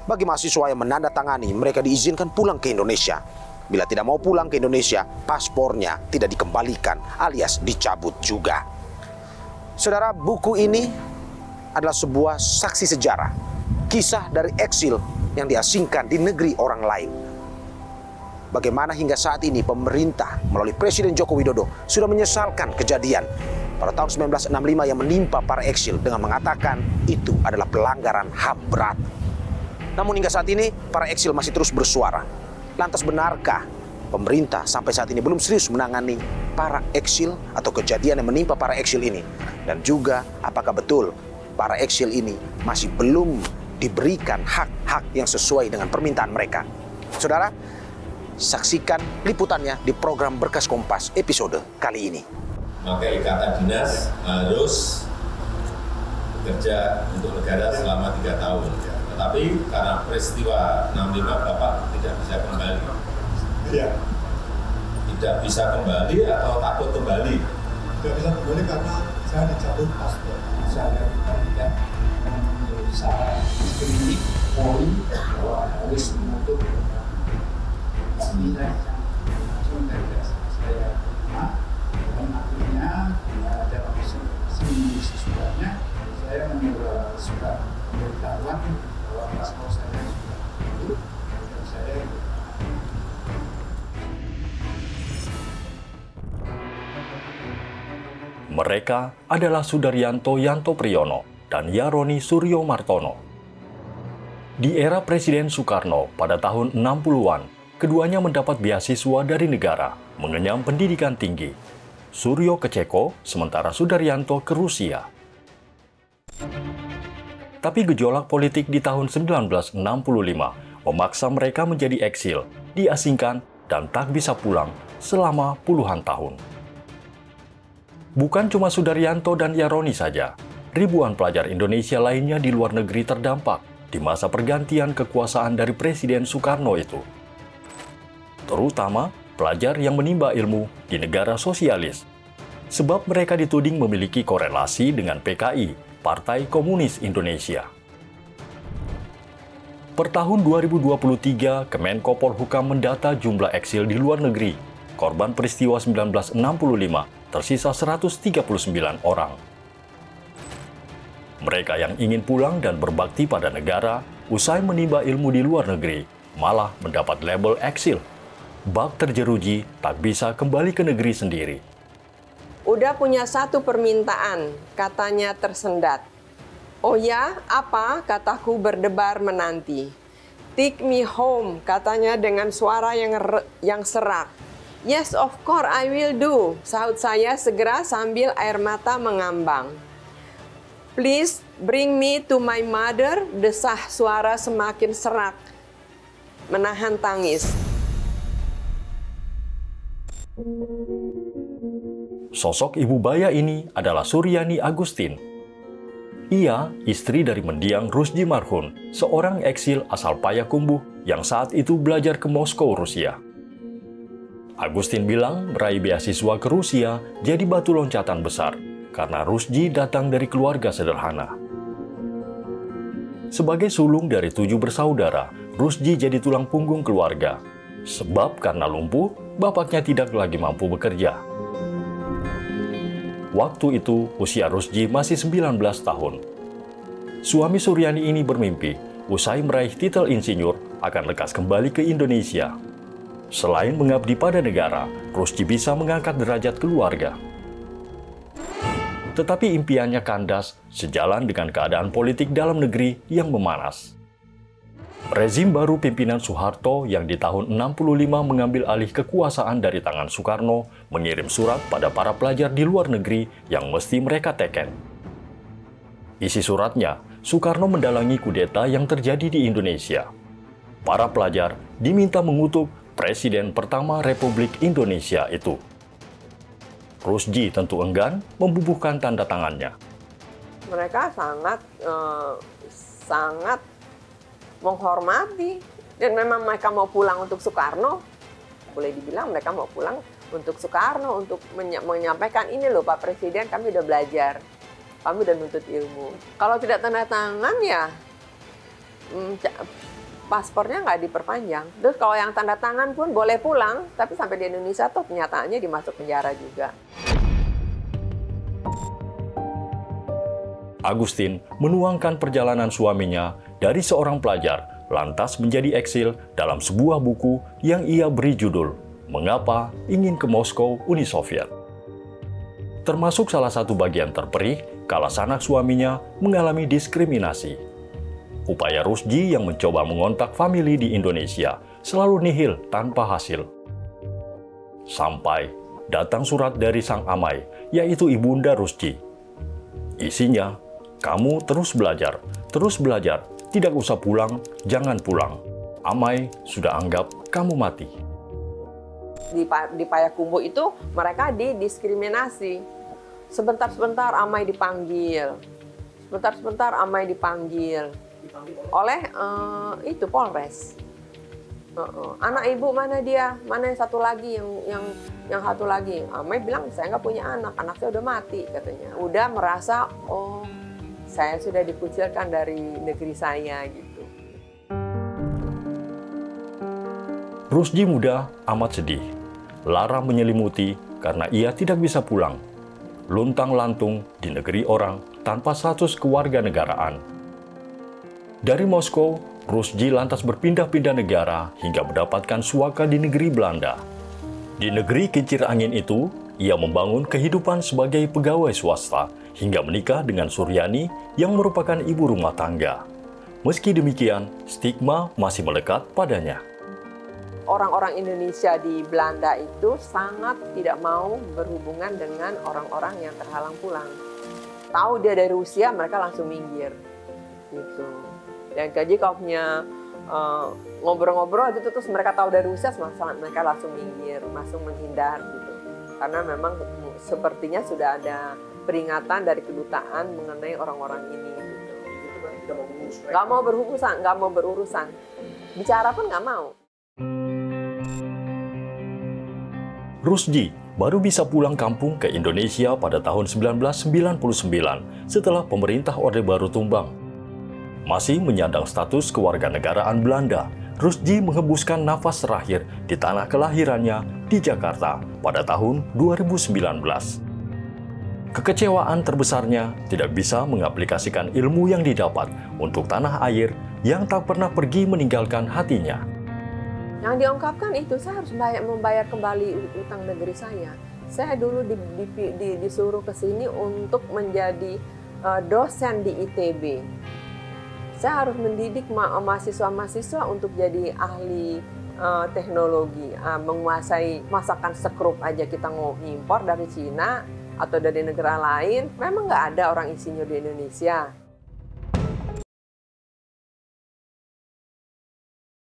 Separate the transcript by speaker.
Speaker 1: Bagi mahasiswa yang menandatangani, mereka diizinkan pulang ke Indonesia. Bila tidak mau pulang ke Indonesia, paspornya tidak dikembalikan alias dicabut juga. Saudara, buku ini adalah sebuah saksi sejarah, kisah dari eksil yang diasingkan di negeri orang lain. Bagaimana hingga saat ini pemerintah melalui Presiden Joko Widodo sudah menyesalkan kejadian pada tahun 1965 yang menimpa para eksil dengan mengatakan itu adalah pelanggaran HAM berat. Namun hingga saat ini para eksil masih terus bersuara. Lantas benarkah pemerintah sampai saat ini belum serius menangani para eksil atau kejadian yang menimpa para eksil ini? Dan juga apakah betul para eksil ini masih belum diberikan hak-hak yang sesuai dengan permintaan mereka? Saudara, saksikan liputannya di program Berkas Kompas episode kali ini.
Speaker 2: Maka ikatan dinas harus bekerja untuk negara selama 3 tahun. Tetapi karena peristiwa 65 Bapak tidak bisa kembali.
Speaker 3: Iya.
Speaker 2: Tidak bisa kembali atau takut kembali?
Speaker 3: Tidak bisa kembali karena saya dicabut paspor.
Speaker 4: Saya tidak berusaha kritik Polri bahwa harus menutup sembilan langsung dari saya terima dan akhirnya dalam seminggu sesudahnya saya menerima surat pemberitahuan bahwa paspor saya sudah tutup dan saya
Speaker 5: Mereka adalah Sudaryanto Yanto Priyono dan Yaroni Suryo Martono. Di era Presiden Soekarno pada tahun 60-an, keduanya mendapat beasiswa dari negara, mengenyam pendidikan tinggi. Suryo ke Ceko, sementara Sudaryanto ke Rusia. Tapi gejolak politik di tahun 1965 memaksa mereka menjadi eksil, diasingkan, dan tak bisa pulang selama puluhan tahun. Bukan cuma Sudaryanto dan Yaroni saja, ribuan pelajar Indonesia lainnya di luar negeri terdampak di masa pergantian kekuasaan dari Presiden Soekarno itu. Terutama pelajar yang menimba ilmu di negara sosialis, sebab mereka dituding memiliki korelasi dengan PKI, Partai Komunis Indonesia. Per tahun 2023, Kemenko Polhukam mendata jumlah eksil di luar negeri. Korban peristiwa 1965 tersisa 139 orang. Mereka yang ingin pulang dan berbakti pada negara, usai menimba ilmu di luar negeri, malah mendapat label eksil. Bak terjeruji, tak bisa kembali ke negeri sendiri.
Speaker 6: Udah punya satu permintaan, katanya tersendat. Oh ya, apa? Kataku berdebar menanti. Take me home, katanya dengan suara yang serak. Yes, of course I will do, sahut saya segera sambil air mata mengambang. Please bring me to my mother, desah suara semakin serak, menahan tangis.
Speaker 5: Sosok ibu baya ini adalah Suryani Agustin. Ia istri dari mendiang Rusdi Marhun, seorang eksil asal Payakumbuh yang saat itu belajar ke Moskow, Rusia. Agustin bilang meraih beasiswa ke Rusia jadi batu loncatan besar karena Rusdi datang dari keluarga sederhana. Sebagai sulung dari 7 bersaudara, Rusdi jadi tulang punggung keluarga. Sebab karena lumpuh, bapaknya tidak lagi mampu bekerja. Waktu itu, usia Rusdi masih 19 tahun. Suami Suryani ini bermimpi, usai meraih titel insinyur, akan lekas kembali ke Indonesia. Selain mengabdi pada negara, Rusdi bisa mengangkat derajat keluarga. Tetapi impiannya kandas sejalan dengan keadaan politik dalam negeri yang memanas. Rezim baru pimpinan Soeharto yang di tahun 65 mengambil alih kekuasaan dari tangan Soekarno mengirim surat pada para pelajar di luar negeri yang mesti mereka teken. Isi suratnya, Soekarno mendalangi kudeta yang terjadi di Indonesia. Para pelajar diminta mengutuk Presiden pertama Republik Indonesia itu. Rusdi tentu enggan membubuhkan tanda tangannya.
Speaker 6: Mereka sangat menghormati dan memang mereka mau pulang untuk Soekarno. Boleh dibilang mereka mau pulang untuk Soekarno untuk menyampaikan ini loh Pak Presiden, kami udah belajar, kami udah nuntut ilmu. Kalau tidak tanda tangan ya paspornya nggak diperpanjang. Terus kalau yang tanda tangan pun boleh pulang, tapi sampai di Indonesia tuh kenyataannya dimasuk penjara juga.
Speaker 5: Agustin menuangkan perjalanan suaminya dari seorang pelajar lantas menjadi eksil dalam sebuah buku yang ia beri judul Mengapa Ingin ke Moskow, Uni Soviet. Termasuk salah satu bagian terperih kala sanak suaminya mengalami diskriminasi. Upaya Rusdi yang mencoba mengontak famili di Indonesia selalu nihil tanpa hasil. Sampai datang surat dari sang amai, yaitu Ibunda Rusdi. Isinya, kamu terus belajar, tidak usah pulang, jangan pulang. Amai sudah anggap kamu mati.
Speaker 6: Di Payakumbuh itu mereka didiskriminasi. Sebentar-sebentar Amai dipanggil, sebentar-sebentar Amai dipanggil oleh itu Polres. Anak ibu mana dia? Mana yang satu lagi yang satu lagi? Amai bilang saya nggak punya anak saya udah mati katanya. Udah merasa oh saya sudah dikucilkan dari negeri saya gitu.
Speaker 5: Rusdi muda amat sedih. Lara menyelimuti karena ia tidak bisa pulang. Luntang-lantung di negeri orang tanpa status kewarganegaraan. Dari Moskow, Rusdi lantas berpindah-pindah negara hingga mendapatkan suaka di negeri Belanda. Di negeri kincir angin itu, ia membangun kehidupan sebagai pegawai swasta hingga menikah dengan Suryani yang merupakan ibu rumah tangga. Meski demikian, stigma masih melekat padanya.
Speaker 6: Orang-orang Indonesia di Belanda itu sangat tidak mau berhubungan dengan orang-orang yang terhalang pulang. Tahu dia dari Rusia, mereka langsung minggir. Gitu. Dan jadi kalau punya ngobrol-ngobrol gitu, terus mereka tahu dari Rusia, mereka langsung minggir, langsung menghindar gitu. Karena memang sepertinya sudah ada peringatan dari kedutaan mengenai orang-orang ini. Gitu. Nggak mau berurusan. Bicara pun nggak mau.
Speaker 5: Rusdi baru bisa pulang kampung ke Indonesia pada tahun 1999 setelah pemerintah Orde Baru tumbang. Masih menyandang status kewarganegaraan Belanda, Rusdi menghembuskan nafas terakhir di tanah kelahirannya di Jakarta pada tahun 2019. Kekecewaan terbesarnya tidak bisa mengaplikasikan ilmu yang didapat untuk tanah air yang tak pernah pergi meninggalkan hatinya.
Speaker 6: Yang diungkapkan itu, saya harus membayar kembali utang negeri saya. Saya dulu disuruh ke sini untuk menjadi dosen di ITB. Saya harus mendidik mahasiswa-mahasiswa untuk jadi ahli teknologi, menguasai masakan sekrup aja kita ngimpor dari Cina atau dari negara lain. Memang nggak ada orang insinyur di Indonesia.